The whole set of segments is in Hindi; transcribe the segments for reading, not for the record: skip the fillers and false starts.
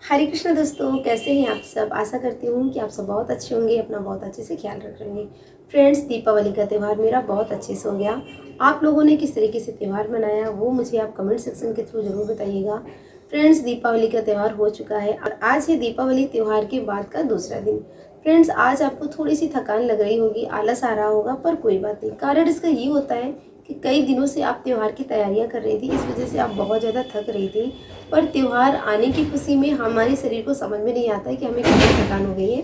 हरे कृष्ण दोस्तों, कैसे हैं आप सब। आशा करती हूँ कि आप सब बहुत अच्छे होंगे, अपना बहुत अच्छे से ख्याल रख रहे होंगे। फ्रेंड्स, दीपावली का त्यौहार मेरा बहुत अच्छे से हो गया। आप लोगों ने किस तरीके से त्यौहार मनाया वो मुझे आप कमेंट सेक्शन के थ्रू जरूर बताइएगा। फ्रेंड्स, दीपावली का त्यौहार हो चुका है और आज है दीपावली त्यौहार के बाद का दूसरा दिन। फ्रेंड्स, आज आपको थोड़ी सी थकान लग रही होगी, आलस आ रहा होगा, पर कोई बात नहीं। कारण इसका ये होता है कि कई दिनों से आप त्यौहार की तैयारियां कर रही थी, इस वजह से आप बहुत ज़्यादा थक रही थी। पर त्यौहार आने की खुशी में हमारे शरीर को समझ में नहीं आता है कि हमें कितनी थकान हो गई है।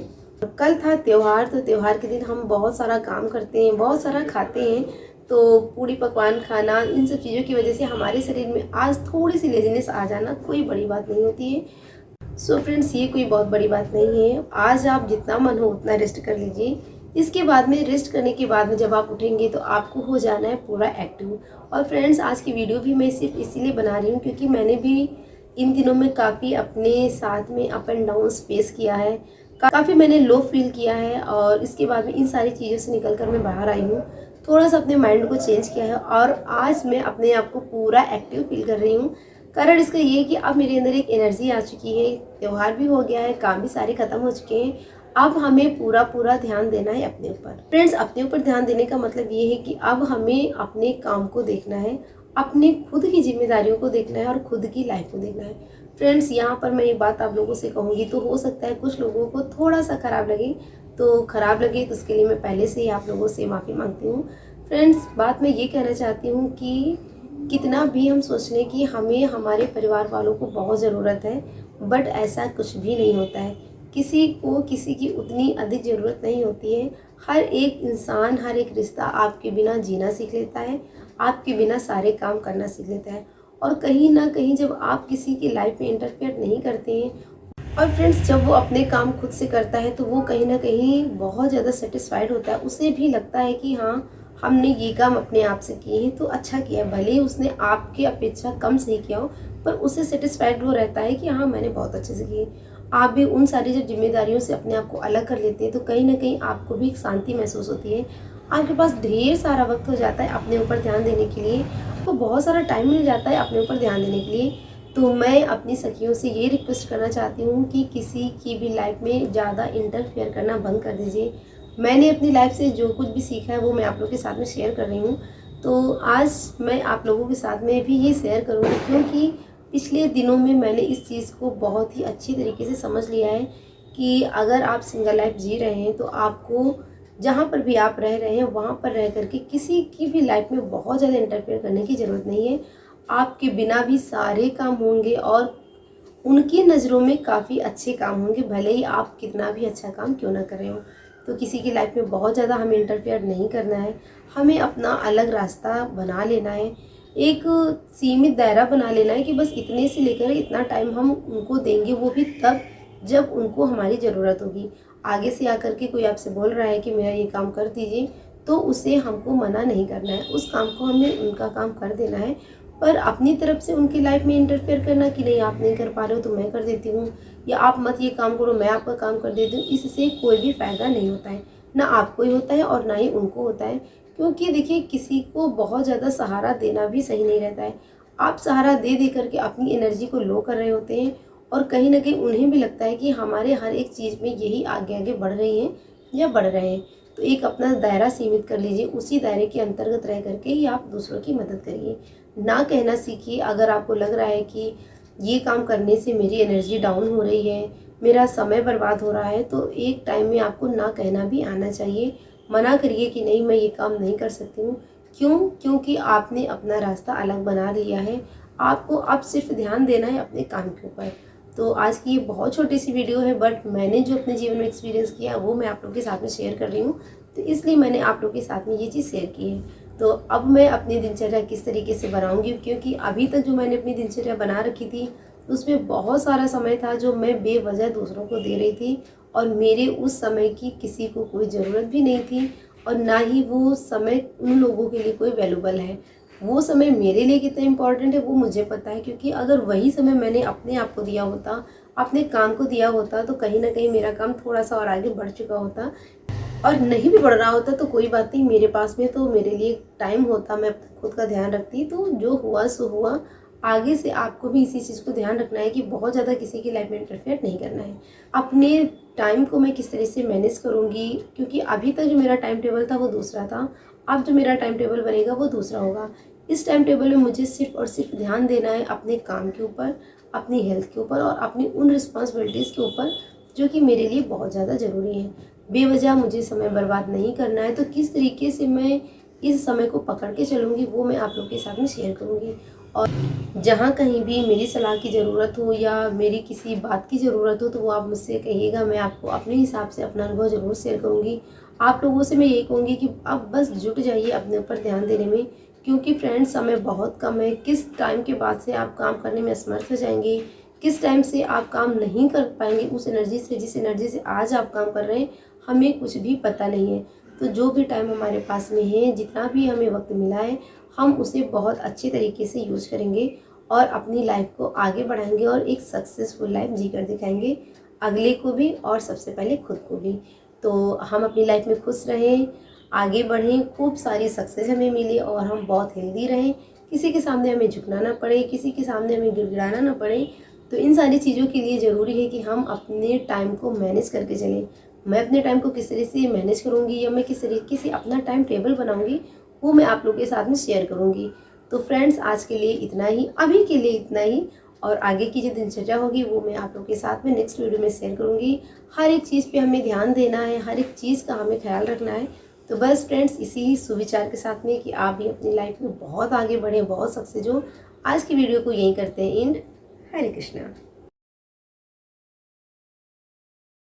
कल था त्यौहार, तो त्यौहार के दिन हम बहुत सारा काम करते हैं, बहुत सारा खाते हैं। तो पूरी पकवान खाना, इन सब चीज़ों की वजह से हमारे शरीर में आज थोड़ी सी लेजीनेस आ जाना कोई बड़ी बात नहीं होती है। सो फ्रेंड्स, ये कोई बहुत बड़ी बात नहीं है। आज आप जितना मन हो उतना रेस्ट कर लीजिए। इसके बाद में, रेस्ट करने के बाद में जब आप उठेंगे तो आपको हो जाना है पूरा एक्टिव। और फ्रेंड्स, आज की वीडियो भी मैं सिर्फ इसीलिए बना रही हूँ क्योंकि मैंने भी इन दिनों में काफ़ी अपने साथ में अप एंड डाउन फेस किया है, काफ़ी मैंने लो फील किया है। और इसके बाद में इन सारी चीज़ों से निकल कर मैं बाहर आई हूँ, थोड़ा सा अपने माइंड को चेंज किया है और आज मैं अपने आप को पूरा एक्टिव फील कर रही हूँ। कारण इसका ये है कि अब मेरे अंदर एक एनर्जी आ चुकी है, त्यौहार भी हो गया है, काम भी सारे खत्म हो चुके हैं। अब हमें पूरा पूरा ध्यान देना है अपने ऊपर। फ्रेंड्स, अपने ऊपर ध्यान देने का मतलब ये है कि अब हमें अपने काम को देखना है, अपने खुद की जिम्मेदारियों को देखना है और खुद की लाइफ को देखना है। फ्रेंड्स, यहाँ पर मैं एक बात आप लोगों से कहूँगी, तो हो सकता है कुछ लोगों को थोड़ा सा खराब लगे, तो खराब लगे तो उसके लिए मैं पहले से ही आप लोगों से माफ़ी मांगती हूँ। फ्रेंड्स, बात मैं ये कहना चाहती हूँ कि कितना भी हम सोच लें कि हमें हमारे परिवार वालों को बहुत ज़रूरत है, बट ऐसा कुछ भी नहीं होता है। किसी को किसी की उतनी अधिक ज़रूरत नहीं होती है। हर एक इंसान, हर एक रिश्ता आपके बिना जीना सीख लेता है, आपके बिना सारे काम करना सीख लेता है। और कहीं ना कहीं जब आप किसी की लाइफ में इंटरफेयर नहीं करते हैं, और फ्रेंड्स जब वो अपने काम खुद से करता है तो वो कहीं ना कहीं बहुत ज़्यादा सेटिस्फाइड होता है। उसे भी लगता है कि हाँ, हमने ये काम अपने आप से किए हैं तो अच्छा किया, भले ही उसने आपकी अपेक्षा कम सही किया हो, पर उसे सेटिस्फाइड वो रहता है कि हाँ, मैंने बहुत अच्छे से किए। आप भी उन सारी जब जिम्मेदारियों से अपने आप को अलग कर लेते हैं तो कहीं ना कहीं आपको भी एक शांति महसूस होती है। आपके पास ढेर सारा वक्त हो जाता है अपने ऊपर ध्यान देने के लिए, आपको बहुत सारा टाइम मिल जाता है अपने ऊपर ध्यान देने के लिए। तो मैं अपनी सखियों से ये रिक्वेस्ट करना चाहती हूँ कि किसी की भी लाइफ में ज़्यादा इंटरफेयर करना बंद कर दीजिए। मैंने अपनी लाइफ से जो कुछ भी सीखा है वो मैं आप लोगों के साथ में शेयर कर रही हूँ। तो आज मैं आप लोगों के साथ में भी ये शेयर करूँगी क्योंकि पिछले दिनों में मैंने इस चीज़ को बहुत ही अच्छी तरीके से समझ लिया है कि अगर आप सिंगल लाइफ जी रहे हैं तो आपको जहाँ पर भी आप रह रहे हैं वहाँ पर रह करके किसी की भी लाइफ में बहुत ज़्यादा इंटरफेयर करने की ज़रूरत नहीं है। आपके बिना भी सारे काम होंगे और उनकी नज़रों में काफ़ी अच्छे काम होंगे, भले ही आप कितना भी अच्छा काम क्यों ना कर रहे हो। तो किसी की लाइफ में बहुत ज़्यादा हमें इंटरफेयर नहीं करना है, हमें अपना अलग रास्ता बना लेना है। एक सीमित दायरा बना लेना है कि बस इतने से लेकर इतना टाइम हम उनको देंगे, वो भी तब जब उनको हमारी ज़रूरत होगी। आगे से आकर के कोई आपसे बोल रहा है कि मेरा ये काम कर दीजिए, तो उसे हमको मना नहीं करना है, उस काम को हमें उनका काम कर देना है। पर अपनी तरफ से उनकी लाइफ में इंटरफेयर करना कि नहीं, आप नहीं कर पा रहे हो तो मैं कर देती हूँ, या आप मत ये काम करो मैं आपका काम कर देती हूँ, इससे कोई भी फ़ायदा नहीं होता है। ना आपको ही होता है और ना ही उनको होता है। क्योंकि देखिए, किसी को बहुत ज़्यादा सहारा देना भी सही नहीं रहता है। आप सहारा दे दे करके अपनी एनर्जी को लो कर रहे होते हैं और कहीं ना कहीं उन्हें भी लगता है कि हमारे हर एक चीज़ में यही आगे आगे बढ़ रही हैं या बढ़ रहे हैं। तो एक अपना दायरा सीमित कर लीजिए, उसी दायरे के अंतर्गत रह करके ही आप दूसरों की मदद करिए। ना कहना सीखिए। अगर आपको लग रहा है कि ये काम करने से मेरी एनर्जी डाउन हो रही है, मेरा समय बर्बाद हो रहा है, तो एक टाइम में आपको ना कहना भी आना चाहिए। मना करिए कि नहीं, मैं ये काम नहीं कर सकती हूँ। क्यों? क्योंकि आपने अपना रास्ता अलग बना लिया है। आपको अब सिर्फ ध्यान देना है अपने काम के ऊपर। तो आज की ये बहुत छोटी सी वीडियो है, बट मैंने जो अपने जीवन में एक्सपीरियंस किया वो मैं आप लोगों के साथ में शेयर कर रही हूँ। तो इसलिए मैंने आप लोगों के साथ में ये चीज़ शेयर की है। तो अब मैं अपनी दिनचर्या किस तरीके से बनाऊंगी, क्योंकि अभी तक जो मैंने अपनी दिनचर्या बना रखी थी उसमें बहुत सारा समय था जो मैं बेवजह दूसरों को दे रही थी, और मेरे उस समय की किसी को कोई ज़रूरत भी नहीं थी, और ना ही वो समय उन लोगों के लिए कोई वैल्यूबल है। वो समय मेरे लिए कितना इम्पोर्टेंट है वो मुझे पता है, क्योंकि अगर वही समय मैंने अपने आप को दिया होता, अपने काम को दिया होता, तो कहीं ना कहीं मेरा काम थोड़ा सा और आगे बढ़ चुका होता। और नहीं भी बढ़ रहा होता तो कोई बात नहीं, मेरे पास में तो मेरे लिए टाइम होता, मैं खुद का ध्यान रखती। तो जो हुआ सो हुआ। आगे से आपको भी इसी चीज़ को ध्यान रखना है कि बहुत ज़्यादा किसी की लाइफ में इंटरफेयर नहीं करना है। अपने टाइम को मैं किस तरह से मैनेज करूँगी, क्योंकि अभी तक जो मेरा टाइम टेबल था वो दूसरा था, अब जो मेरा टाइम टेबल बनेगा वो दूसरा होगा। इस टाइम टेबल में मुझे सिर्फ़ और सिर्फ ध्यान देना है अपने काम के ऊपर, अपनी हेल्थ के ऊपर और अपनी उन रिस्पॉन्सिबिलिटीज़ के ऊपर जो कि मेरे लिए बहुत ज़्यादा ज़रूरी है। बेवजह मुझे समय बर्बाद नहीं करना है। तो किस तरीके से मैं इस समय को पकड़ के चलूँगी वो मैं आप लोग के साथ में शेयर करूँगी। और जहाँ कहीं भी मेरी सलाह की ज़रूरत हो या मेरी किसी बात की ज़रूरत हो तो वो आप मुझसे कहिएगा, मैं आपको अपने हिसाब से अपना अनुभव ज़रूर शेयर करूँगी। आप लोगों से मैं यही कहूँगी कि अब बस जुट जाइए अपने ऊपर ध्यान देने में, क्योंकि फ्रेंड्स समय बहुत कम है। किस टाइम के बाद से आप काम करने में असमर्थ हो जाएंगे, किस टाइम से आप काम नहीं कर पाएंगे उस एनर्जी से जिस एनर्जी से आज आप काम कर रहे हैं, हमें कुछ भी पता नहीं है। तो जो भी टाइम हमारे पास में है, जितना भी हमें वक्त मिला है, हम उसे बहुत अच्छे तरीके से यूज़ करेंगे और अपनी लाइफ को आगे बढ़ाएंगे और एक सक्सेसफुल लाइफ जी कर दिखाएंगे, अगले को भी और सबसे पहले खुद को भी। तो हम अपनी लाइफ में खुश रहें, आगे बढ़ें, खूब सारी सक्सेस हमें मिले और हम बहुत हेल्दी रहें, किसी के सामने हमें झुकना ना पड़े, किसी के सामने हमें गिड़गिड़ाना ना पड़े। तो इन सारी चीज़ों के लिए ज़रूरी है कि हम अपने टाइम को मैनेज करके चलें। मैं अपने टाइम को किस तरह से मैनेज करूँगी या मैं किस तरीके से अपना टाइम टेबल बनाऊँगी वो मैं आप लोगों के साथ में शेयर करूँगी। तो फ्रेंड्स आज के लिए इतना ही, अभी के लिए इतना ही, और आगे की जो दिनचर्या होगी वो मैं आप लोगों के साथ में नेक्स्ट वीडियो में शेयर करूँगी। हर एक चीज़ पे हमें ध्यान देना है, हर एक चीज़ का हमें ख्याल रखना है। तो बस फ्रेंड्स इसी ही सुविचार के साथ में कि आप भी अपनी लाइफ में बहुत आगे बढ़ें, बहुत सक्सेस हो, आज की वीडियो को यहीं करते हैं एंड। हरे कृष्णा।